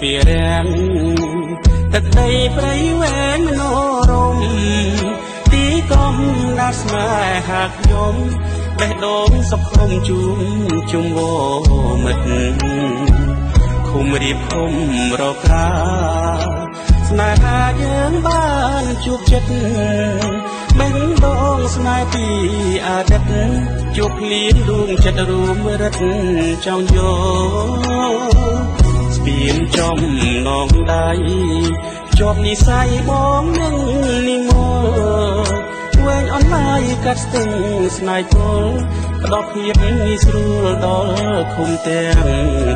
ពីរាំងទឹកដីព្រៃវែងមនោរមទីកំណាត់ស្នេហាខ្ញុំបេះដូងសុខុមជុំវមិត្តឃុំរៀបឃុំរកក្រាស្នេហាយើងបានជួបចិត្តបេះដូងស្នេហ៍ពីអតីតជួបភ្លៀងដួងចិត្តរួមរិទ្ធចង់យកស្ពានចំនងដៃជាប់និស័យបងនឹងនិមលវែងអនឡាញកាត់ស្ទឹងស្នេហ៍ពលផ្ដោតភាពងាយស្រួលដល់ឃុំទាំង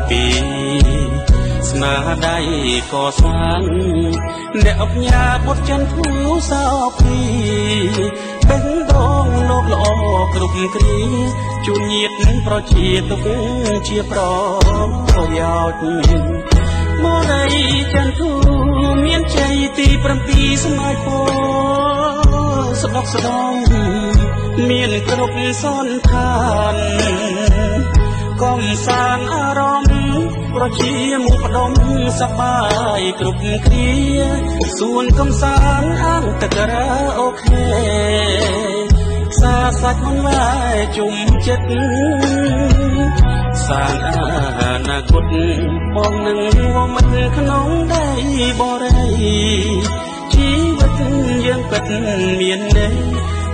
ពីរស្នាដៃកសាងអ្នកអព្ញាបុត្រចន្ទធូសោភីបេះដូងលោកល្អគ្រប់គ្រាជួនញាតប្រជាទុកជាប្រយោជន៍មរីចន្ទធូមានជ័យទី7ស្មាយពោស្បុកស្ដំមានគ្រប់សន្តានកំសាន្តអារម្មណ៍ប្រជាមុខផ្ដុំសប្បាយគ្រប់គ្រាសួនកំសាន្តអាងទឹករ៉ាអូខេសាសាច់មិនឡាយជុំចិត្តសានអនាគតបងនឹងវមិត្តក្នុងដីបរិយជីវិតយើងពិតមានន័យ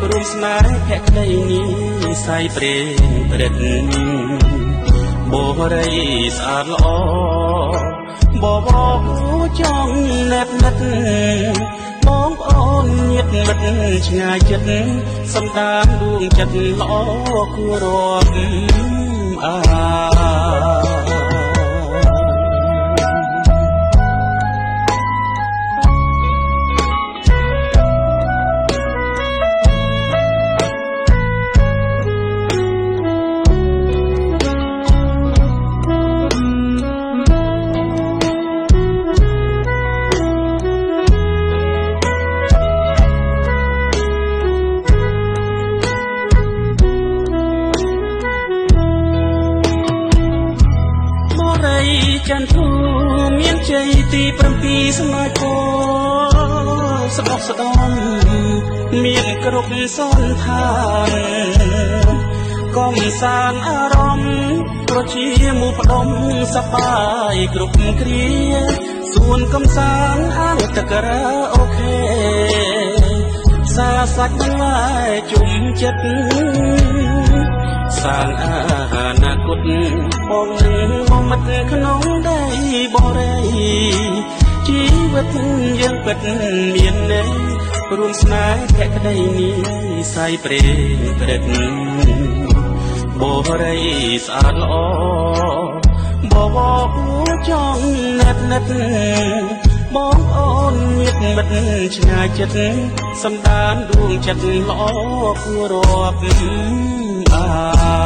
រួមស្នេហ៍ភក្តីនេះស័យព្រេងព្រឹកបរិយស្អាតល្អបបចង់ណែបនិតបងប្អូនញាតិមិត្តឆ្ងាយចិត្តសំដានដួងចិត្តល្អគួររាប់អាចន្ទធូមានជ័យទី7ស្មាយពោស្បុកស្ដំមានគ្រប់សន្តានកំសាន្តអារម្មណ៍ប្រជាមុខផ្ដុំសប្បាយគ្រប់គ្រាសួនកំសាន្តអាងទឹករ៉ាអូខេសាសាច់បន្លាយជុំចិត្តសាងអនាគតបងនឹងមិត្តក្នុងដីបរិយជីវិតយើងពិតមានន័យរួមស្នេហ៍ភក្តីនេះស័យព្រេងព្រឹកបរិយស្អាតល្អបបចង់ណែបនិតបងប្អូនញាតិមិត្តឆ្ងាយចិត្តសំដានដួងចិត្តល្អគួររាប់អា